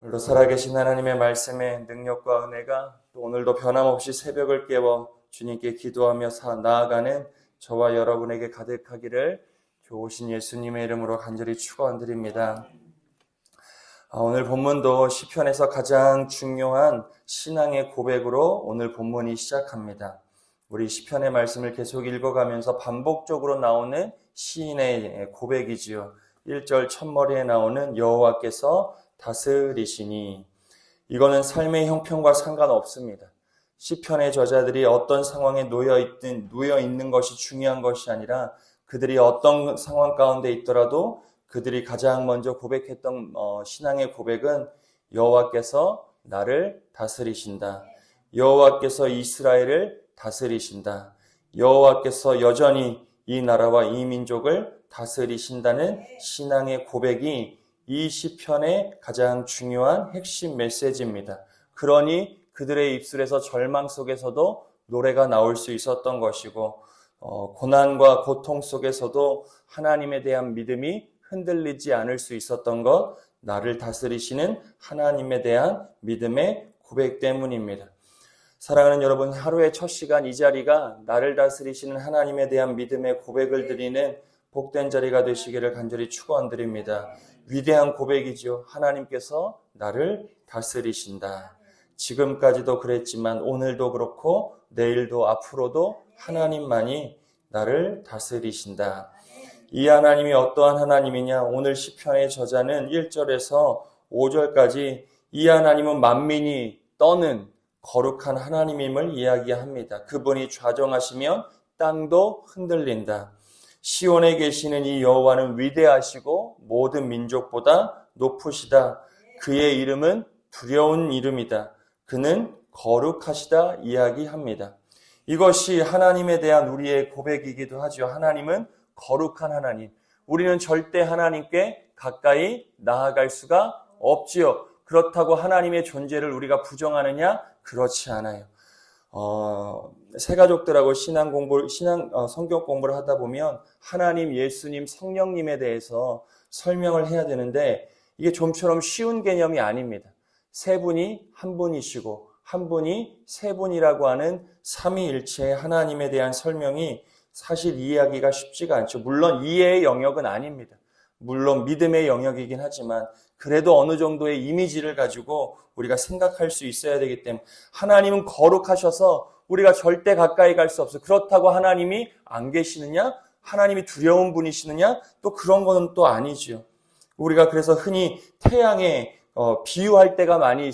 오늘도 살아계신 하나님의 말씀에 능력과 은혜가 또 오늘도 변함없이 새벽을 깨워 주님께 기도하며 나아가는 저와 여러분에게 가득하기를 좋으신 예수님의 이름으로 간절히 축원드립니다. 오늘 본문도 시편에서 가장 중요한 신앙의 고백으로 오늘 본문이 시작합니다. 우리 시편의 말씀을 계속 읽어가면서 반복적으로 나오는 시인의 고백이지요. 1절 첫머리에 나오는 여호와께서 다스리시니, 이거는 삶의 형편과 상관없습니다. 시편의 저자들이 어떤 상황에 놓여 있는 것이 중요한 것이 아니라 그들이 어떤 상황 가운데 있더라도 그들이 가장 먼저 고백했던 신앙의 고백은 여호와께서 나를 다스리신다. 여호와께서 이스라엘을 다스리신다. 여호와께서 여전히 이 나라와 이 민족을 다스리신다는 신앙의 고백이 이 시편의 가장 중요한 핵심 메시지입니다. 그러니 그들의 입술에서 절망 속에서도 노래가 나올 수 있었던 것이고, 고난과 고통 속에서도 하나님에 대한 믿음이 흔들리지 않을 수 있었던 것, 나를 다스리시는 하나님에 대한 믿음의 고백 때문입니다. 사랑하는 여러분, 하루의 첫 시간 이 자리가 나를 다스리시는 하나님에 대한 믿음의 고백을 드리는 복된 자리가 되시기를 간절히 축원드립니다. 위대한 고백이죠. 하나님께서 나를 다스리신다. 지금까지도 그랬지만 오늘도 그렇고 내일도 앞으로도 하나님만이 나를 다스리신다. 이 하나님이 어떠한 하나님이냐? 오늘 시편의 저자는 1절에서 5절까지 이 하나님은 만민이 떠는 거룩한 하나님임을 이야기합니다. 그분이 좌정하시면 땅도 흔들린다. 시온에 계시는 이 여호와는 위대하시고 모든 민족보다 높으시다. 그의 이름은 두려운 이름이다. 그는 거룩하시다 이야기합니다. 이것이 하나님에 대한 우리의 고백이기도 하죠. 하나님은 거룩한 하나님. 우리는 절대 하나님께 가까이 나아갈 수가 없지요. 그렇다고 하나님의 존재를 우리가 부정하느냐? 그렇지 않아요. 새가족들하고 성경 공부를 하다 보면 하나님, 예수님, 성령님에 대해서 설명을 해야 되는데 이게 좀처럼 쉬운 개념이 아닙니다. 세 분이 한 분이시고 한 분이 세 분이라고 하는 삼위일체의 하나님에 대한 설명이 사실 이해하기가 쉽지가 않죠. 물론 이해의 영역은 아닙니다. 물론 믿음의 영역이긴 하지만 그래도 어느 정도의 이미지를 가지고 우리가 생각할 수 있어야 되기 때문에, 하나님은 거룩하셔서 우리가 절대 가까이 갈 수 없어요. 그렇다고 하나님이 안 계시느냐? 하나님이 두려운 분이시느냐? 또 그런 거는 또 아니죠. 우리가 그래서 흔히 태양에 비유할 때가 많이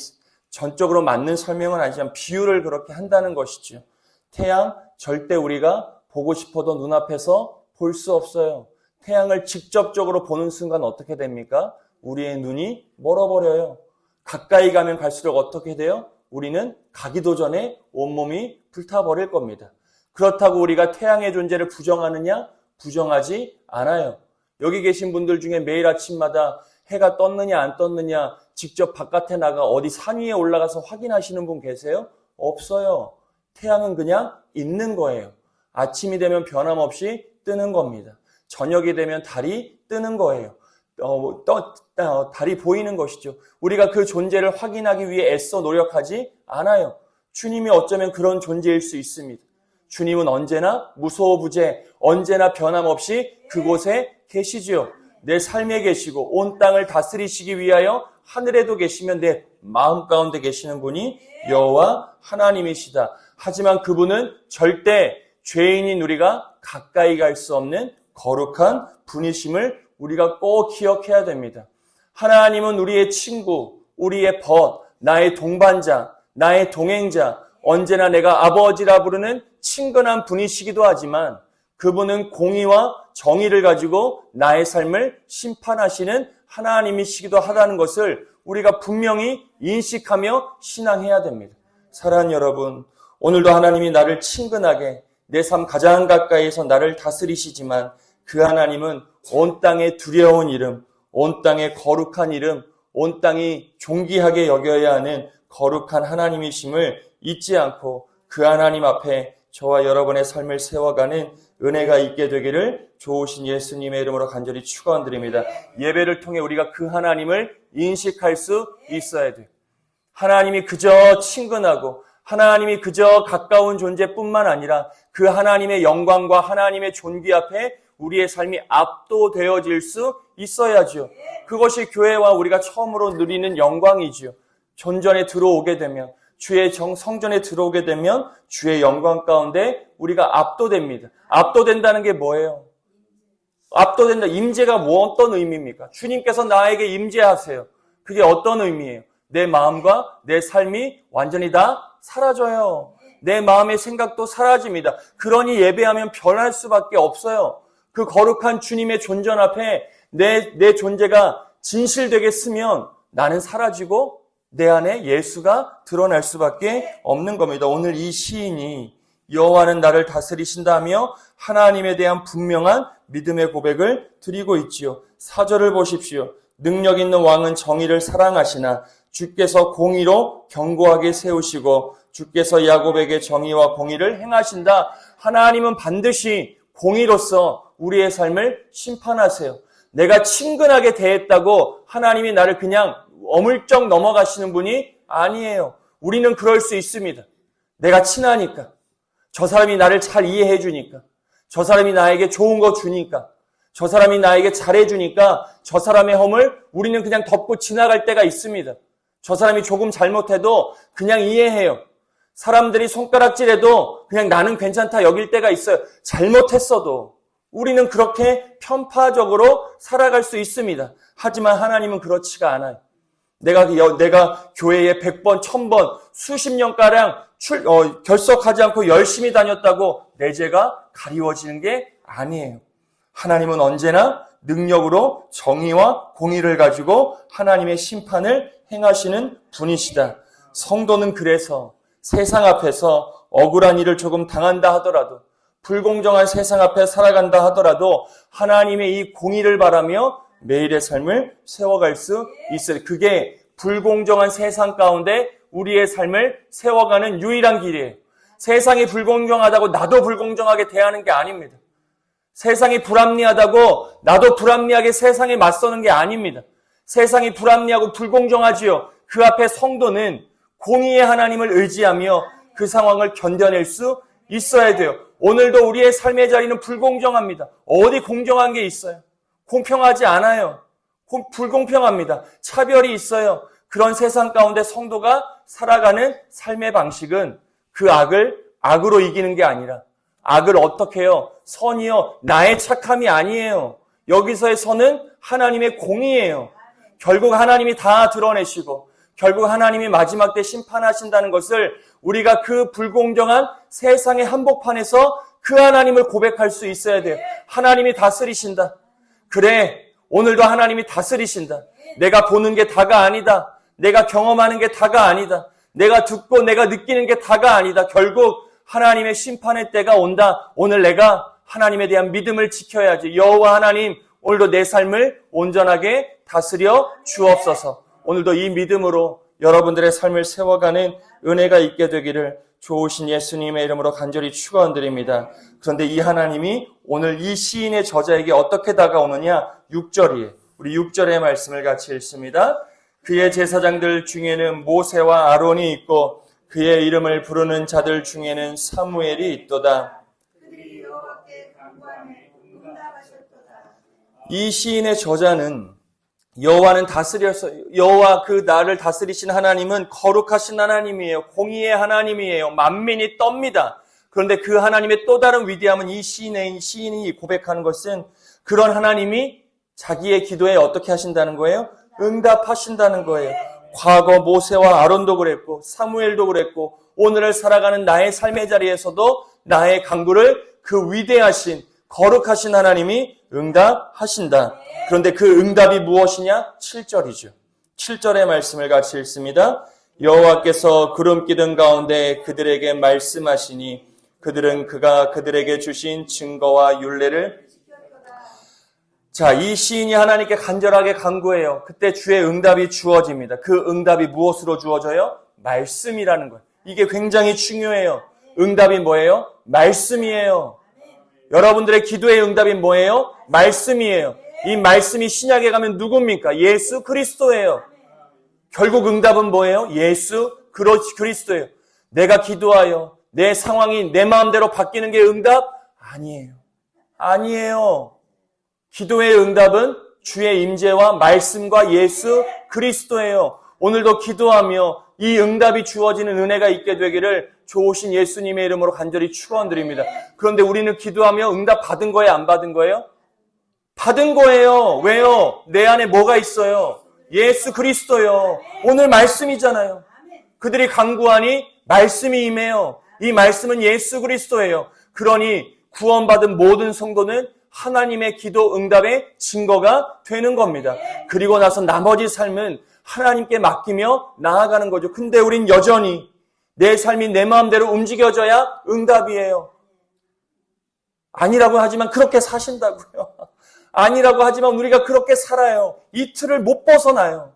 전적으로 맞는 설명은 아니지만 비유를 그렇게 한다는 것이죠. 태양 절대 우리가 보고 싶어도 눈앞에서 볼 수 없어요. 태양을 직접적으로 보는 순간 어떻게 됩니까? 우리의 눈이 멀어버려요. 가까이 가면 갈수록 어떻게 돼요? 우리는 가기도 전에 온몸이 불타버릴 겁니다. 그렇다고 우리가 태양의 존재를 부정하느냐? 부정하지 않아요. 여기 계신 분들 중에 매일 아침마다 해가 떴느냐 안 떴느냐 직접 바깥에 나가 어디 산 위에 올라가서 확인하시는 분 계세요? 없어요. 태양은 그냥 있는 거예요. 아침이 되면 변함없이 뜨는 겁니다. 저녁이 되면 달이 뜨는 거예요. 달이 보이는 것이죠. 우리가 그 존재를 확인하기 위해 애써 노력하지 않아요. 주님이 어쩌면 그런 존재일 수 있습니다. 주님은 언제나 무소부재, 언제나 변함없이 그곳에 계시죠. 내 삶에 계시고 온 땅을 다스리시기 위하여 하늘에도 계시면 내 마음 가운데 계시는 분이 여호와 하나님이시다. 하지만 그분은 절대 죄인인 우리가 가까이 갈 수 없는 거룩한 분이심을 우리가 꼭 기억해야 됩니다. 하나님은 우리의 친구, 우리의 벗, 나의 동반자, 나의 동행자, 언제나 내가 아버지라 부르는 친근한 분이시기도 하지만 그분은 공의와 정의를 가지고 나의 삶을 심판하시는 하나님이시기도 하다는 것을 우리가 분명히 인식하며 신앙해야 됩니다. 사랑하는 여러분, 오늘도 하나님이 나를 친근하게 내 삶 가장 가까이에서 나를 다스리시지만 그 하나님은 온 땅의 두려운 이름, 온 땅의 거룩한 이름, 온 땅이 존귀하게 여겨야 하는 거룩한 하나님이심을 잊지 않고 그 하나님 앞에 저와 여러분의 삶을 세워가는 은혜가 있게 되기를 좋으신 예수님의 이름으로 간절히 축원드립니다. 예배를 통해 우리가 그 하나님을 인식할 수 있어야 돼요. 하나님이 그저 친근하고 하나님이 그저 가까운 존재뿐만 아니라 그 하나님의 영광과 하나님의 존귀 앞에 우리의 삶이 압도되어질 수 있어야죠. 그것이 교회와 우리가 처음으로 누리는 영광이지요. 존전에 들어오게 되면, 주의 성전에 들어오게 되면 주의 영광 가운데 우리가 압도됩니다. 압도된다는 게 뭐예요? 압도된다. 임재가 어떤 의미입니까? 주님께서 나에게 임재하세요. 그게 어떤 의미예요? 내 마음과 내 삶이 완전히 다 사라져요. 내 마음의 생각도 사라집니다. 그러니 예배하면 변할 수밖에 없어요. 그 거룩한 주님의 존전 앞에 내 존재가 진실되게 쓰면 나는 사라지고 내 안에 예수가 드러날 수밖에 없는 겁니다. 오늘 이 시인이 여호와는 나를 다스리신다며 하나님에 대한 분명한 믿음의 고백을 드리고 있지요. 4절을 보십시오. 능력 있는 왕은 정의를 사랑하시나 주께서 공의로 견고하게 세우시고 주께서 야곱에게 정의와 공의를 행하신다. 하나님은 반드시 공의로서 우리의 삶을 심판하세요. 내가 친근하게 대했다고 하나님이 나를 그냥 어물쩍 넘어가시는 분이 아니에요. 우리는 그럴 수 있습니다. 내가 친하니까, 저 사람이 나를 잘 이해해 주니까, 저 사람이 나에게 좋은 거 주니까, 저 사람이 나에게 잘해 주니까 저 사람의 허물 우리는 그냥 덮고 지나갈 때가 있습니다. 저 사람이 조금 잘못해도 그냥 이해해요. 사람들이 손가락질해도 그냥 나는 괜찮다 여길 때가 있어요. 잘못했어도 우리는 그렇게 편파적으로 살아갈 수 있습니다. 하지만 하나님은 그렇지가 않아요. 내가 교회에 100번, 1000번, 수십 년가량 결석하지 않고 열심히 다녔다고 내 죄가 가리워지는 게 아니에요. 하나님은 언제나 능력으로 정의와 공의를 가지고 하나님의 심판을 행하시는 분이시다. 성도는 그래서 세상 앞에서 억울한 일을 조금 당한다 하더라도, 불공정한 세상 앞에 살아간다 하더라도 하나님의 이 공의를 바라며 매일의 삶을 세워갈 수 있어요. 그게 불공정한 세상 가운데 우리의 삶을 세워가는 유일한 길이에요. 세상이 불공정하다고 나도 불공정하게 대하는 게 아닙니다. 세상이 불합리하다고 나도 불합리하게 세상에 맞서는 게 아닙니다. 세상이 불합리하고 불공정하지요. 그 앞에 성도는 공의의 하나님을 의지하며 그 상황을 견뎌낼 수 있어야 돼요. 오늘도 우리의 삶의 자리는 불공정합니다. 어디 공정한 게 있어요? 공평하지 않아요. 불공평합니다. 차별이 있어요. 그런 세상 가운데 성도가 살아가는 삶의 방식은 그 악으로 이기는 게 아니라 악을 어떻게 해요? 선이요. 나의 착함이 아니에요. 여기서의 선은 하나님의 공의예요. 결국 하나님이 다 드러내시고 결국 하나님이 마지막 때 심판하신다는 것을 우리가 그 불공정한 세상의 한복판에서 그 하나님을 고백할 수 있어야 돼요. 하나님이 다스리신다. 그래, 오늘도 하나님이 다스리신다. 내가 보는 게 다가 아니다. 내가 경험하는 게 다가 아니다. 내가 듣고 내가 느끼는 게 다가 아니다. 결국 하나님의 심판의 때가 온다. 오늘 내가 하나님에 대한 믿음을 지켜야지. 여호와 하나님, 오늘도 내 삶을 온전하게 다스려 주옵소서. 오늘도 이 믿음으로 여러분들의 삶을 세워가는 은혜가 있게 되기를 좋으신 예수님의 이름으로 간절히 축원드립니다. 그런데 이 하나님이 오늘 이 시인의 저자에게 어떻게 다가오느냐? 6절이에요. 우리 6절의 말씀을 같이 읽습니다. 그의 제사장들 중에는 모세와 아론이 있고 그의 이름을 부르는 자들 중에는 사무엘이 있도다. 이 시인의 저자는 여호와는 여호와 그 나를 다스리신 하나님은 거룩하신 하나님이에요. 공의의 하나님이에요. 만민이 떱니다. 그런데 그 하나님의 또 다른 위대함은 이 시인이 고백하는 것은 그런 하나님이 자기의 기도에 어떻게 하신다는 거예요? 응답하신다는 거예요. 과거 모세와 아론도 그랬고 사무엘도 그랬고 오늘을 살아가는 나의 삶의 자리에서도 나의 간구를 그 위대하신 거룩하신 하나님이 응답하신다. 그런데 그 응답이 무엇이냐? 7절이죠. 7절의 말씀을 같이 읽습니다. 여호와께서 구름 기둥 가운데 그들에게 말씀하시니 그들은 그가 그들에게 주신 증거와 율례를 자, 이 시인이 하나님께 간절하게 간구해요. 그때 주의 응답이 주어집니다. 그 응답이 무엇으로 주어져요? 말씀이라는 거예요. 이게 굉장히 중요해요. 응답이 뭐예요? 말씀이에요. 여러분들의 기도의 응답이 뭐예요? 말씀이에요. 이 말씀이 신약에 가면 누굽니까? 예수 그리스도예요. 결국 응답은 뭐예요? 예수 그리스도예요. 내가 기도하여 내 상황이 내 마음대로 바뀌는 게 응답? 아니에요. 아니에요. 기도의 응답은 주의 임재와 말씀과 예수 그리스도예요. 오늘도 기도하며 이 응답이 주어지는 은혜가 있게 되기를 좋으신 예수님의 이름으로 간절히 축원드립니다. 그런데 우리는 기도하며 응답 받은 거예요? 안 받은 거예요? 받은 거예요. 왜요? 내 안에 뭐가 있어요? 예수 그리스도요. 오늘 말씀이잖아요. 그들이 간구하니 말씀이 임해요. 이 말씀은 예수 그리스도예요. 그러니 구원받은 모든 성도는 하나님의 기도 응답의 증거가 되는 겁니다. 그리고 나서 나머지 삶은 하나님께 맡기며 나아가는 거죠. 근데 우린 여전히 내 삶이 내 마음대로 움직여져야 응답이에요. 아니라고 하지만 그렇게 사신다고요. 아니라고 하지만 우리가 그렇게 살아요. 이 틀을 못 벗어나요.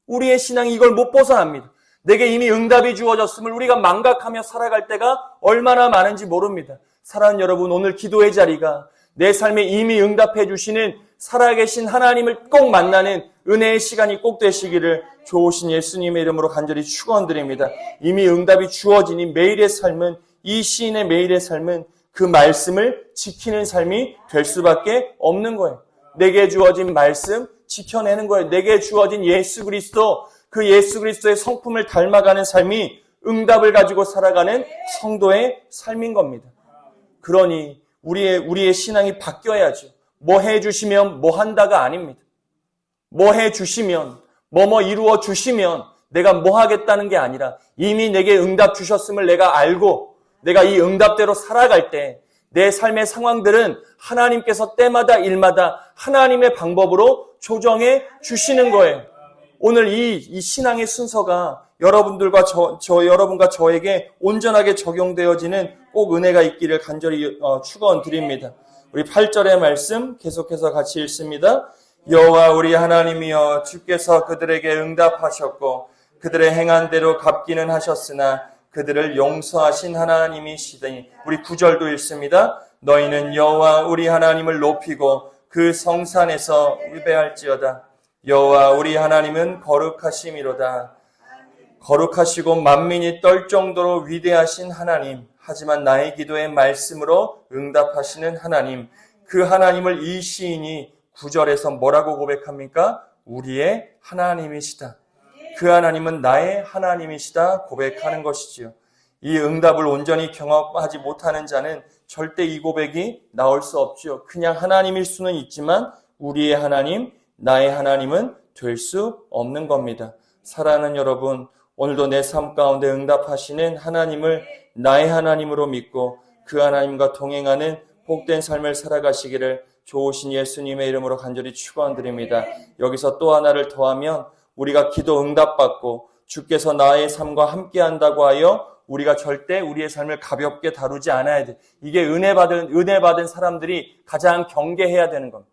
우리의 신앙이 이걸 못 벗어납니다. 내게 이미 응답이 주어졌음을 우리가 망각하며 살아갈 때가 얼마나 많은지 모릅니다. 사랑하는 여러분, 오늘 기도의 자리가 내 삶에 이미 응답해 주시는 살아계신 하나님을 꼭 만나는 은혜의 시간이 꼭 되시기를 좋으신 예수님의 이름으로 간절히 축원드립니다. 이미 응답이 주어지니 매일의 삶은, 이 시인의 매일의 삶은 그 말씀을 지키는 삶이 될 수밖에 없는 거예요. 내게 주어진 말씀 지켜내는 거예요. 내게 주어진 예수 그리스도, 그 예수 그리스도의 성품을 닮아가는 삶이 응답을 가지고 살아가는 성도의 삶인 겁니다. 그러니 우리의 신앙이 바뀌어야죠. 뭐 해주시면 뭐 한다가 아닙니다. 뭐 해주시면, 뭐 이루어 주시면 내가 뭐 하겠다는 게 아니라 이미 내게 응답 주셨음을 내가 알고 내가 이 응답대로 살아갈 때 내 삶의 상황들은 하나님께서 때마다 일마다 하나님의 방법으로 조정해 주시는 거예요. 오늘 이 신앙의 순서가 여러분들과 여러분과 저에게 온전하게 적용되어지는 꼭 은혜가 있기를 간절히 축원드립니다. 우리 8절의 말씀 계속해서 같이 읽습니다. 여호와 우리 하나님이여, 주께서 그들에게 응답하셨고 그들의 행한 대로 갚기는 하셨으나 그들을 용서하신 하나님이시더니. 우리 9절도 읽습니다. 너희는 여호와 우리 하나님을 높이고 그 성산에서 위배할지어다. 여호와 우리 하나님은 거룩하심이로다. 거룩하시고 만민이 떨 정도로 위대하신 하나님, 하지만 나의 기도의 말씀으로 응답하시는 하나님, 그 하나님을 이 시인이 9절에서 뭐라고 고백합니까? 우리의 하나님이시다. 그 하나님은 나의 하나님이시다 고백하는 것이지요. 이 응답을 온전히 경험하지 못하는 자는 절대 이 고백이 나올 수 없지요. 그냥 하나님일 수는 있지만 우리의 하나님, 나의 하나님은 될 수 없는 겁니다. 사랑하는 여러분, 오늘도 내 삶 가운데 응답하시는 하나님을 나의 하나님으로 믿고 그 하나님과 동행하는 복된 삶을 살아가시기를 좋으신 예수님의 이름으로 간절히 축원드립니다. 여기서 또 하나를 더하면 우리가 기도 응답받고 주께서 나의 삶과 함께한다고 하여 우리가 절대 우리의 삶을 가볍게 다루지 않아야 돼. 이게 은혜 받은 사람들이 가장 경계해야 되는 겁니다.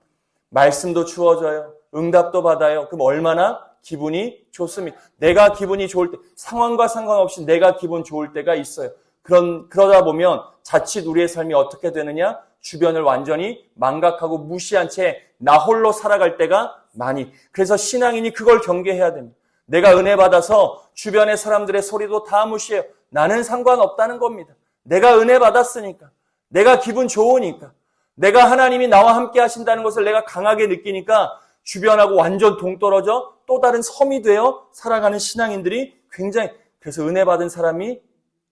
말씀도 주어져요. 응답도 받아요. 그럼 얼마나 기분이 좋습니까? 내가 기분이 좋을 때, 상황과 상관없이 내가 기분 좋을 때가 있어요. 그러다 보면 자칫 우리의 삶이 어떻게 되느냐? 주변을 완전히 망각하고 무시한 채 나 홀로 살아갈 때가 많이. 그래서 신앙인이 그걸 경계해야 됩니다. 내가 은혜 받아서 주변의 사람들의 소리도 다 무시해요. 나는 상관없다는 겁니다. 내가 은혜 받았으니까. 내가 기분 좋으니까. 내가 하나님이 나와 함께 하신다는 것을 내가 강하게 느끼니까 주변하고 완전 동떨어져 또 다른 섬이 되어 살아가는 신앙인들이 굉장히, 그래서 은혜 받은 사람이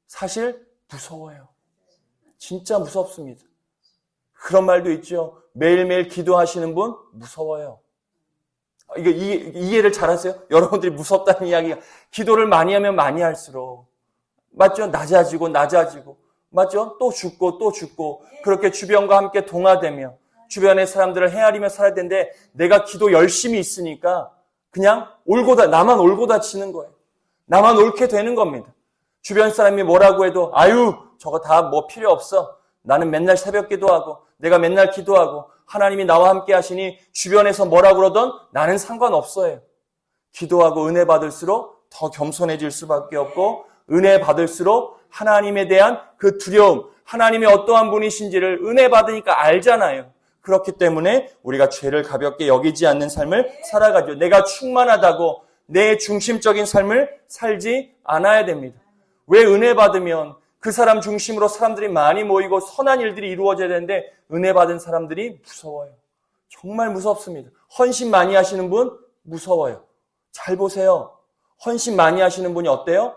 사실 무서워요. 진짜 무섭습니다. 그런 말도 있죠. 매일매일 기도하시는 분 무서워요. 이거 이해를 잘하세요? 여러분들이 무섭다는 이야기가, 기도를 많이 하면 많이 할수록, 맞죠? 낮아지고 맞죠? 또 죽고 그렇게 주변과 함께 동화되며 주변의 사람들을 헤아리며 살아야 되는데 내가 기도 열심히 있으니까 그냥 나만 올고 다치는 거예요. 나만 옳게 되는 겁니다. 주변 사람이 뭐라고 해도 아유 저거 다 뭐 필요 없어. 나는 맨날 새벽 기도하고 내가 맨날 기도하고 하나님이 나와 함께 하시니 주변에서 뭐라 그러던 나는 상관없어요. 기도하고 은혜 받을수록 더 겸손해질 수밖에 없고 은혜 받을수록 하나님에 대한 그 두려움, 하나님이 어떠한 분이신지를 은혜 받으니까 알잖아요. 그렇기 때문에 우리가 죄를 가볍게 여기지 않는 삶을 살아가죠. 내가 충만하다고 내 중심적인 삶을 살지 않아야 됩니다. 왜 은혜 받으면 그 사람 중심으로 사람들이 많이 모이고 선한 일들이 이루어져야 되는데 은혜 받은 사람들이 무서워요. 정말 무섭습니다. 헌신 많이 하시는 분 무서워요. 잘 보세요. 헌신 많이 하시는 분이 어때요?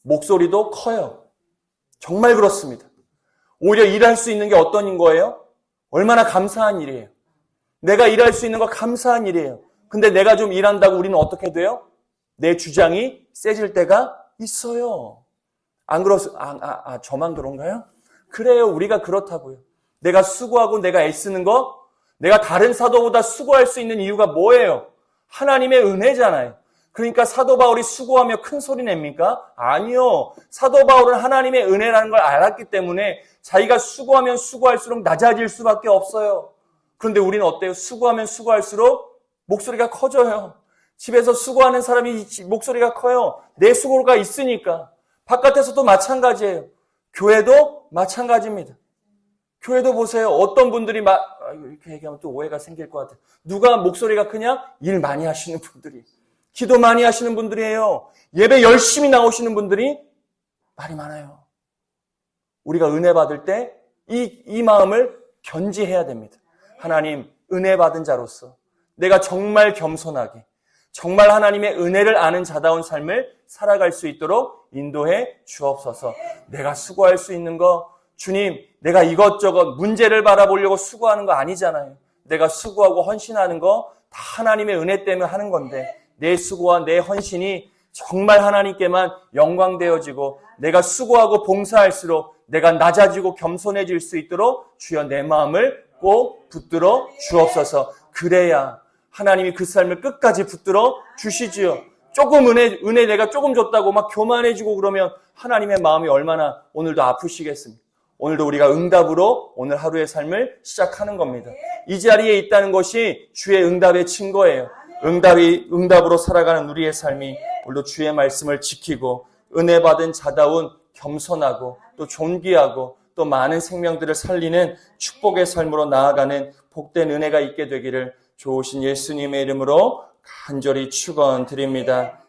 목소리도 커요. 정말 그렇습니다. 오히려 일할 수 있는 게 어떤 거예요? 얼마나 감사한 일이에요. 내가 일할 수 있는 거 감사한 일이에요. 근데 내가 좀 일한다고 우리는 어떻게 돼요? 내 주장이 세질 때가 있어요. 안 저만 그런가요? 그래요. 우리가 그렇다고요. 내가 수고하고 내가 애쓰는 거, 내가 다른 사도보다 수고할 수 있는 이유가 뭐예요? 하나님의 은혜잖아요. 그러니까 사도 바울이 수고하며 큰 소리 냅니까? 아니요. 사도 바울은 하나님의 은혜라는 걸 알았기 때문에 자기가 수고하면 수고할수록 낮아질 수밖에 없어요. 그런데 우리는 어때요? 수고하면 수고할수록 목소리가 커져요. 집에서 수고하는 사람이 목소리가 커요. 내 수고가 있으니까. 바깥에서도 마찬가지예요. 교회도 마찬가지입니다. 교회도 보세요. 어떤 분들이 이렇게 얘기하면 또 오해가 생길 것 같아요. 누가 목소리가 크냐? 일 많이 하시는 분들이. 기도 많이 하시는 분들이에요. 예배 열심히 나오시는 분들이 말이 많아요. 우리가 은혜 받을 때 이 마음을 견지해야 됩니다. 하나님, 은혜 받은 자로서 내가 정말 겸손하게, 정말 하나님의 은혜를 아는 자다운 삶을 살아갈 수 있도록 인도해 주옵소서. 내가 수고할 수 있는 거, 주님, 내가 이것저것 문제를 바라보려고 수고하는 거 아니잖아요. 내가 수고하고 헌신하는 거 다 하나님의 은혜 때문에 하는 건데 내 수고와 내 헌신이 정말 하나님께만 영광되어지고 내가 수고하고 봉사할수록 내가 낮아지고 겸손해질 수 있도록 주여 내 마음을 꼭 붙들어 주옵소서. 그래야 하나님이 그 삶을 끝까지 붙들어 주시지요. 조금 은혜 내가 조금 줬다고 막 교만해지고 그러면 하나님의 마음이 얼마나 오늘도 아프시겠습니까? 오늘도 우리가 응답으로 오늘 하루의 삶을 시작하는 겁니다. 이 자리에 있다는 것이 주의 응답의 증거예요. 응답으로 살아가는 우리의 삶이 오늘도 주의 말씀을 지키고 은혜 받은 자다운 겸손하고 또 존귀하고 또 많은 생명들을 살리는 축복의 삶으로 나아가는 복된 은혜가 있게 되기를 좋으신 예수님의 이름으로 간절히 축원드립니다.